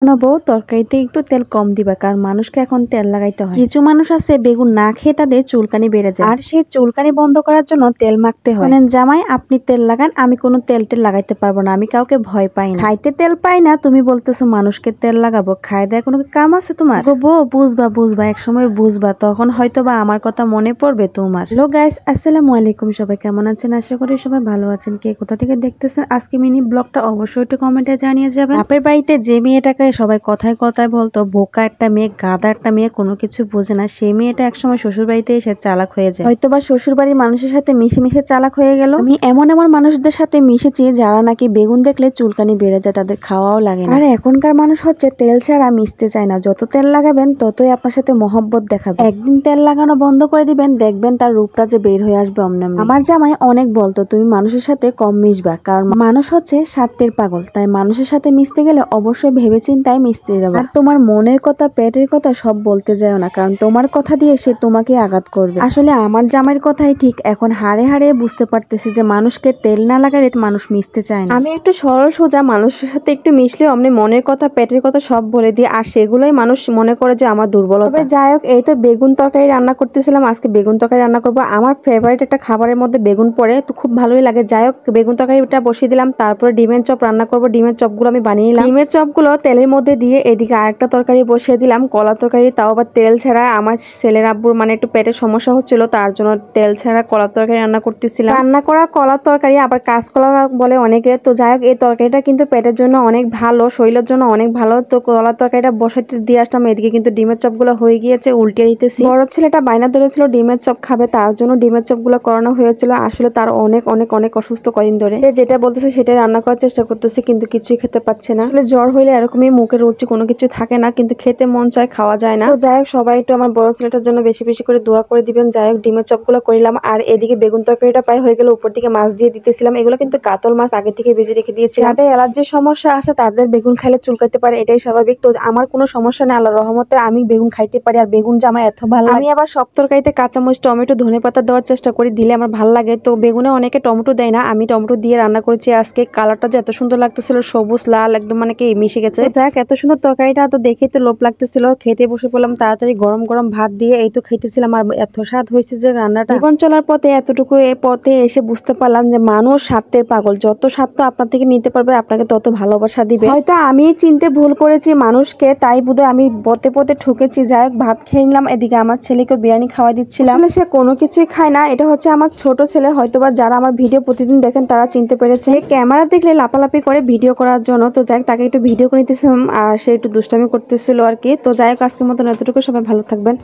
না বউ, তরকারিতে একটু তেল কম দিবা, কারণ মানুষকে এখন তেল লাগাইতে হয়। কিছু মানুষ আছে বেগুন না খেয়ে তাদের চুলকানি বেড়ে যায়, আর সেই চুলকানি বন্ধ করার জন্য তেল মাখতে হয়। জামাই আপনি তেল লাগান, আমি কোনো তেল লাগাইতে পারবো না, আমি কাউকে ভয় পাই না। খাইতে তেল পাই না, তুমি বলতেছো মানুষকে তেল লাগাবো? খাই দেয় কোনো কাম আছে তোমার? বউ বুঝবা এক সময় বুঝবা, তখন হয়তো বা আমার কথা মনে পড়বে তোমার। হ্যালো গাইস, আসসালামু আলাইকুম। সবাই কেমন আছেন? আশা করি সবাই ভালো আছেন। কে কোথা থেকে দেখতেছেন আজকে মিনি ব্লগটা অবশ্যই একটু কমেন্টে জানিয়ে যাবেন। বাপের বাড়িতে যে মেয়েটাকে সবাই কথায় কথায় বলতো বোকা একটা মেয়ে, গাদা একটা মেয়ে, কোনো কিছু বোঝে না, সেই মেয়েটা একসময় শ্বশুর বাড়িতে এসে চালাক হয়ে যায়। হয়তো বা শ্বশুর বাড়ির মানুষের সাথে মিশে মিশে চালাক হয়ে গেল। আমি এমন মানুষদের সাথে মিশেছি যারা নাকি বেগুন দেখলে চুলকানি বেড়ে যায়, তাদের খাওয়াও লাগে না। আর এখনকার মানুষ হচ্ছে তেল ছাড়া মিশতে চায় না, যত তেল লাগাবেন ততই আপনার সাথে মহব্বত দেখাবে। একদিন তেল লাগানো বন্ধ করে দিবেন, দেখবেন তার রূপটা যে বের হয়ে আসবে অমনি। আমার জামাই অনেক বলতো তুমি মানুষের সাথে কম মিশবা, কারণ মানুষ হচ্ছে স্বার্থের পাগল, তাই মানুষের সাথে মিশতে গেলে অবশ্যই ভেবেচিন্তায় মিশতে যাবে। আর তোমার মনের কথা পেটের কথা সব বলতে যাও না, কারণ তোমার কথা দিয়ে সে তোমাকে আঘাত করবে। আসলে আমার জামাইয়ের কথাই ঠিক, এখন হাড়ে হাড়ে বুঝতে পারতেছি যে মানুষকে তেল না লাগালে মানুষ মিশতে চায় না। আমি একটু সরল সোজা, মানুষের সাথে একটু মিশলে অমনি মনের কথা পেটের কথা সব বলে দিই, আর সেগুলোই মানুষ মনে করে যে আমার দুর্বলতা। তবে যাই হোক, এই তো বেগুন তরকারি রান্না করতেছিলাম, আজকে বেগুন তরকারি রান্না করবো। আমার ফেভারিট একটা খাবারের মধ্যে বেগুন পড়ে, তো খুব ভালোই লাগে। যাই হোক, বেগুন তরকারিটা বসিয়ে দিলাম, তারপরে ডিমের চপ রান্না করবো। ডিমের চপগুলো আমি বানিয়ে নিলাম। ডিমের চপগুলো তেলের মধ্যে দিয়ে এদিকে আরেকটা তরকারি বসিয়ে দিলাম, কলা তরকারি, তাও আবার তেল ছাড়া। আমার ছেলের আব্বুর মানে একটু পেটের সমস্যা হচ্ছিল, তার জন্য তেল ছাড়া কলা তরকারি রান্না করতেছিলাম। রান্না করা কলা তরকারি আবার কাঁচকলা বলে অনেকে। তো যাই হোক, এই তরকারিটা কিন্তু পেটের জন্য অনেক ভালো, শরীরের জন্য অনেক ভালো। তো কলা তরকারিটা বসাইতে দিয়ে আসলাম, এদিকে কিন্তু ডিমের চপগুলো হয়ে গিয়েছে, উল্টে দিতেছি। বড় ছেলেটা বায়না ধরেছিল ডিমের চপ খাবে, তার জন্য ডিমের চপগুলো করানো হয়েছিল। আসলে তার অনেক অনেক অনেক অসুস্থ কদিন ধরে, সে যেটা বলতেছে সেটাই রান্না করার চেষ্টা করতেছি, কিন্তু কিছুই খেতে পাচ্ছে না। আসলে জ্বর হইলে এরকমই, মুখের রুচি কোনো কিছু থাকে না, কিন্তু খেতে মন চায়, খাওয়া যায় না। তো যাই হোক, সবাই একটু আমার বড় ছেলেটার জন্য বেশি বেশি করে দোয়া করে দিবেন। যাই হোক, ডিমের চপগুলো করিলাম, আর এদিকে বেগুন তরকারিটা প্রায় হয়ে গেল, উপর দিকে মাছ দিয়ে দিতেছিলাম। এগুলো কিন্তু কাতল মাছ, আগে থেকে ভেজে রেখে দিয়েছি। যাদের অ্যালার্জির সমস্যা আছে তাদের বেগুন খাইলে চুলকাতে পারে, এটাই স্বাভাবিক। তো আমার কোনো সমস্যা নেই, আল্লাহর রহমতে আমি বেগুন খাইতে পারি, আর বেগুন যে আমার এত ভালো লাগে। আমি আবার সব তরকারিতে কাঁচামরিচ, টমেটো, ধনেপাতা দেওয়ার চেষ্টা করি, দিলে আমার ভালো লাগে। তো বেগুনে অনেকে টমেটো দেয় না, আমি টমেটো দিয়ে রান্না করেছি আজকে। কালারটা যে এত সুন্দর লাগতেছিল, সবুজ লাল একদম মানে কি মিশে গেছে। যাক, এত সুন্দর তরকারিটা তো দেখে তো লোভ লাগতেছিল, খেতে বসে পড়লাম তাড়াতাড়ি গরম গরম ভাত দিয়ে। এই তো খেতেছিলাম, আর এত স্বাদ হয়েছে যে রান্নাটা। জীবন চলার পথে এতটুকু এ পথে এসে বুঝতে পারলাম যে মানুষ স্বার্থের পাগল, যত স্বার্থ আপনার থেকে নিতে পারবে আপনাকে তত ভালোবাসা দিবে। হয়তো আমি চিনতে ভুল করেছি মানুষকে, তাই বোধহয় আমি পথে পথে ঠকেছি। যাই হোক, ভাত খেয়ে নিলাম, এদিকে আমার ছেলেকে বিরিয়ানি খাওয়াই দিচ্ছিলাম। আসলে সে কোনো কিছুই খায় না, এটা হচ্ছে আমার ছোট ছেলে। হয়তোবা যারা আমার ভিডিও প্রতিদিন দেখেন তারা চিনতে পেরেছে। ক্যামেরা দেখলে লাপালাপি করে ভিডিও করার জন্য, তো যাই হোক তাকে একটু ভিডিও করে নিতেছিলাম, আর সে একটু দুষ্টামি করতেছিল আর কি। তো যাই হোক, আজকের মতন এতটুকু, সবাই ভালো থাকবেন।